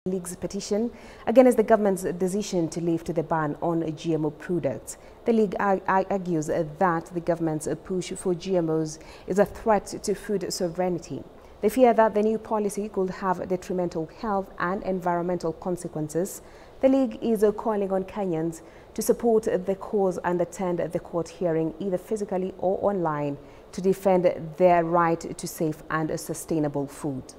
League's petition against the government's decision to lift the ban on GMO products. The League argues that the government's push for GMOs is a threat to food sovereignty. They fear that the new policy could have detrimental health and environmental consequences. The League is calling on Kenyans to support the cause and attend the court hearing either physically or online to defend their right to safe and sustainable food.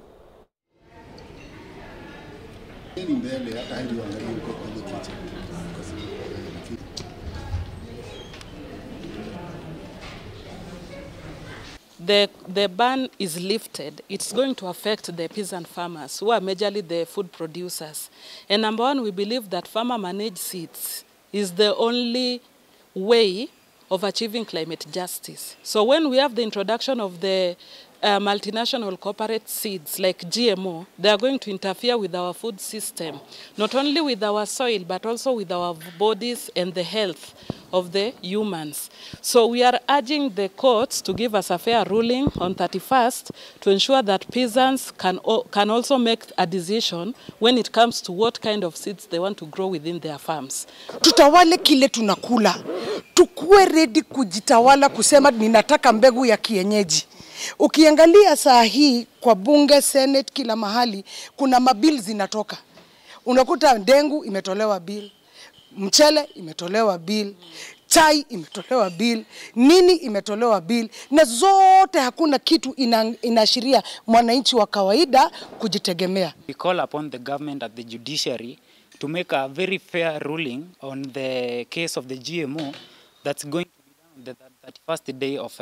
The ban is lifted, it's going to affect the peasant farmers who are majorly the food producers. And number one, we believe that farmer managed seeds is the only way of achieving climate justice. So when we have the introduction of the multinational corporate seeds like GMO, they are going to interfere with our food system, not only with our soil, but also with our bodies and the health of the humans. So we are urging the courts to give us a fair ruling on 31st to ensure that peasants can also make a decision when it comes to what kind of seeds they want to grow within their farms. Tutawale kile tunakula. Tukue ready kujitawala kusema ninataka mbegu ya kienyeji. Ukiangalia saa hii kwa bunge, senate, kila mahali kuna mabill zinatoka. Unakuta ndengu imetolewa bill, mchele imetolewa bill, chai imetolewa bill, nini imetolewa bill, na zote hakuna kitu inaashiria mwananchi wa kawaida kujitegemea. We call upon the government and the judiciary to make a very fair ruling on the case of the GMO that's going to be done on the 31st day of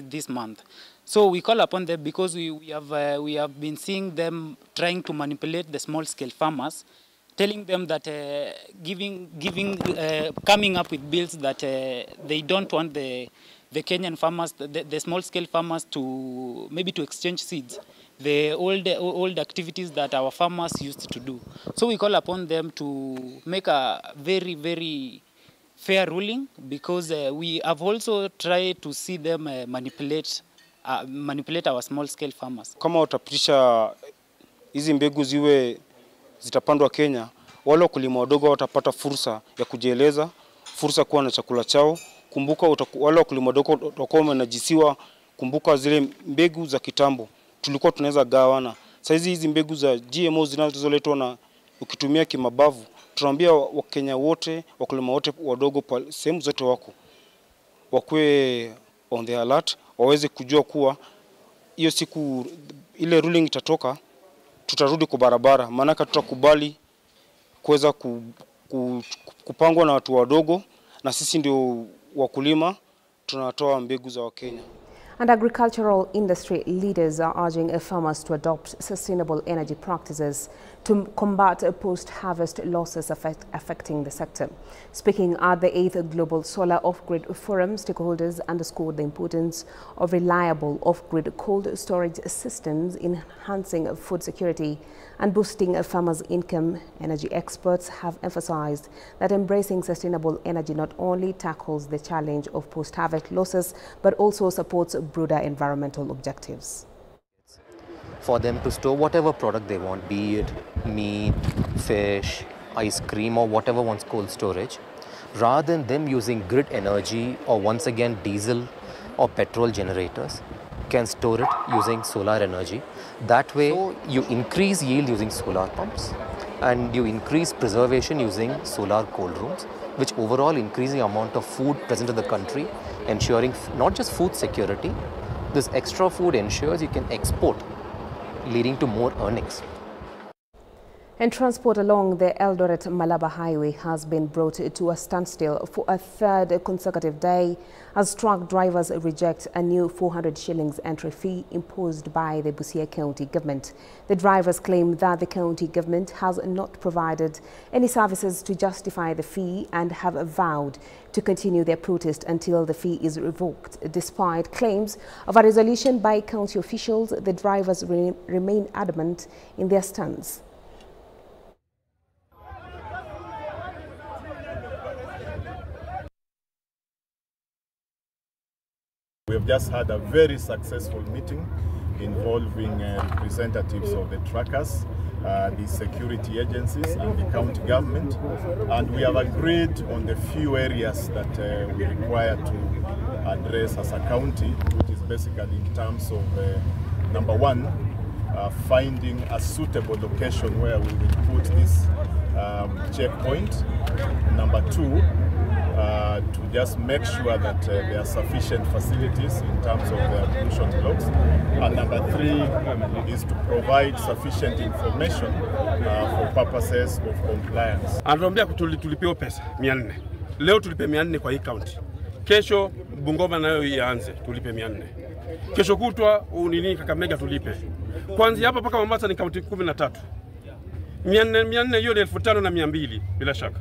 this month. So we call upon them because we have been seeing them trying to manipulate the small-scale farmers, telling them that coming up with bills that they don't want the Kenyan farmers, the small-scale farmers to maybe to exchange seeds, the old activities that our farmers used to do. So we call upon them to make a very, very fair ruling, because we have also tried to see them manipulate our small-scale farmers. Kama watapitisha hizi mbegu ziwe zitapandwa Kenya, wale wakulima wadogo watapata fursa ya kujieleza, fursa kuwa na chakula chao. Kumbuka wale wakulima wadogo watakuwa wanajisiwa, kumbuka zile mbegu za kitambo tulikuwa tunaweza gawana. Sasa hizi mbegu za GMO zinazoletwa na ukitumia kimabavu, tunaambia Wakenya wote, wakulima wote wadogo sehemu zote wakue on the alert, waweze kujua kuwa hiyo siku ile ruling itatoka, tutarudi kwa barabara, maana tutakubali kuweza kupangwa na watu wadogo, na sisi ndio wakulima tunatoa mbegu za Wakenya. And agricultural industry leaders are urging farmers to adopt sustainable energy practices to combat post-harvest losses affecting the sector. Speaking at the 8th Global Solar Off-Grid Forum, stakeholders underscored the importance of reliable off-grid cold storage systems in enhancing food security and boosting farmers' income. Energy experts have emphasized that embracing sustainable energy not only tackles the challenge of post-harvest losses, but also supports broader environmental objectives. For them to store whatever product they want, be it meat, fish, ice cream, or whatever wants cold storage, rather than them using grid energy or once again diesel or petrol generators, can store it using solar energy. That way, you increase yield using solar pumps, and you increase preservation using solar cold rooms, which overall increase the amount of food present in the country, ensuring not just food security. This extra food ensures you can export, leading to more earnings. And transport along the Eldoret-Malaba Highway has been brought to a standstill for a third consecutive day as truck drivers reject a new 400 shillings entry fee imposed by the Busia County government. The drivers claim that the county government has not provided any services to justify the fee and have vowed to continue their protest until the fee is revoked. Despite claims of a resolution by county officials, the drivers remain adamant in their stance. We have just had a very successful meeting involving representatives of the truckers the security agencies and the county government, and we have agreed on the few areas that we require to address as a county, which is basically in terms of number one, finding a suitable location where we will put this checkpoint. Number two, to just make sure that there are sufficient facilities in terms of the pollution blocks. And number three is to provide sufficient information for purposes of compliance. Anatuambia tulipewa pesa 400. Leo tulipe 400 kwa hii county. Kesho Bungoma nayo ianze tulipe 400. Kesho kutwa unini Kakamega tulipe. Kwanza hapa paka Mombasa ni county 13. 400 hiyo ni 5200 bila shaka.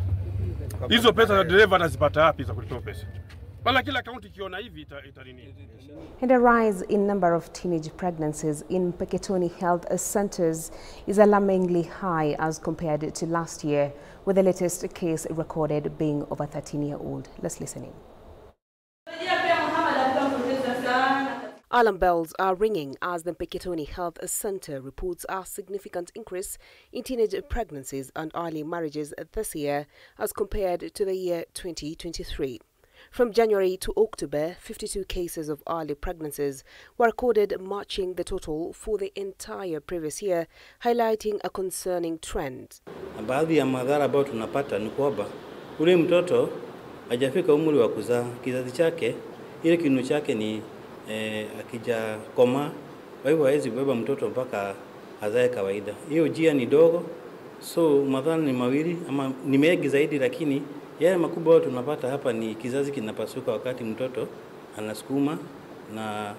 Hizo pesa za dereva anazipata wapi za kulipa pesa? Wala kila kaunti kiona hivi itarini. And a rise in number of teenage pregnancies in Peketoni health centers is alarmingly high as compared to last year, with the latest case recorded being of a 13-year-old. Let's listen in. Alarm bells are ringing as the Peketoni Health Center reports a significant increase in teenage pregnancies and early marriages this year as compared to the year 2023. From January to October, 52 cases of early pregnancies were recorded, matching the total for the entire previous year, highlighting a concerning trend. Baadhi ya madhara ambayo tunapata ni kwamba ule mtoto hajafika umri wa kuzaa, kizazi chake ile kiuno chake ni akija koma, kwa hivyo hawezi kubeba mtoto mpaka azae kawaida. Hiyo jia ni dogo, so madhara ni mawili ama ni mengi zaidi, lakini yale makubwa tunapata hapa ni kizazi kinapasuka wakati mtoto anasukuma na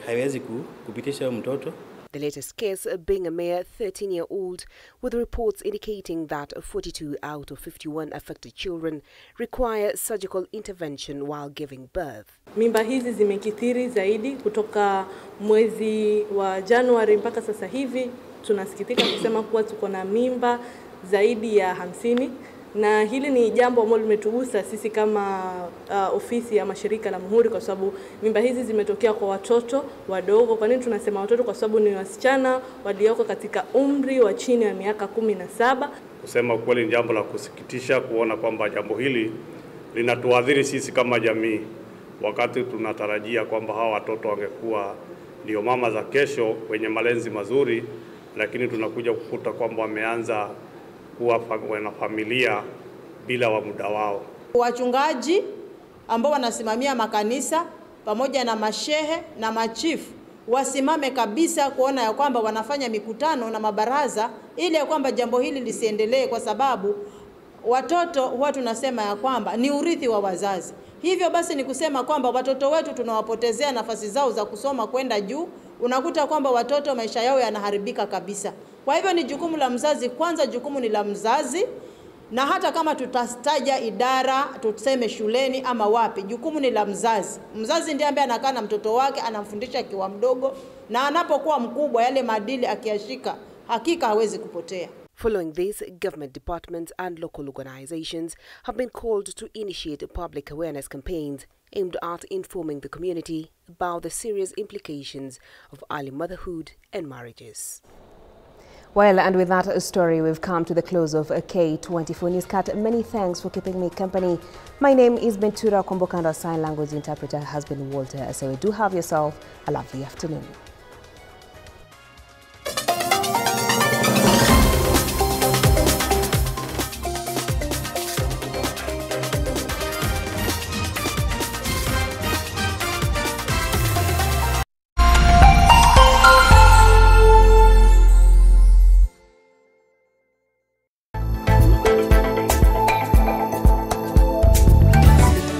haiwezi kupitisha mtoto. The latest case being a mere 13-year-old, with reports indicating that 42 out of 51 affected children require surgical intervention while giving birth. Mimba hizi zimekithiri zaidi kutoka mwezi wa Januari mpaka sasa hivi. Tunasikitika kusema kuwa tuko na mimba zaidi ya 50, na hili ni jambo ambalo limetugusa sisi kama ofisi ya mashirika la Muhuri, kwa sababu mimba hizi zimetokea kwa watoto wadogo. Kwa nini tunasema watoto? Kwa sababu ni wasichana walioko katika umri wa chini ya miaka 17. Kusema kweli ni jambo la kusikitisha kuona kwamba jambo hili linatuadhiri sisi kama jamii, wakati tunatarajia kwamba hawa watoto wangekuwa ndio mama za kesho wenye malezi mazuri, lakini tunakuja kukuta kwamba wameanza kuwa na familia bila wa muda wao. Wachungaji ambao wanasimamia makanisa pamoja na mashehe na machifu wasimame kabisa kuona ya kwamba wanafanya mikutano na mabaraza ili ya kwamba jambo hili lisiendelee, kwa sababu watoto huwa tunasema ya kwamba ni urithi wa wazazi. Hivyo basi ni kusema kwamba watoto wetu tunawapotezea nafasi zao za kusoma kwenda juu. Unakuta kwamba watoto maisha yao yanaharibika kabisa. Kwa hivyo ni jukumu la mzazi, kwanza jukumu ni la mzazi, na hata kama tutastaja idara, tuseme shuleni ama wapi, jukumu ni la mzazi. Mzazi ndiye ambaye anakaa na mtoto wake, anamfundisha akiwa mdogo, na anapokuwa mkubwa yale maadili akiyashika, hakika hawezi kupotea. Following this, government departments and local organizations have been called to initiate public awareness campaigns aimed at informing the community about the serious implications of early motherhood and marriages. Well, and with that story, we've come to the close of a K24 Newscast. Many thanks for keeping me company. My name is Bentura Komboka and our sign language interpreter has been Walter. So do have yourself a lovely afternoon.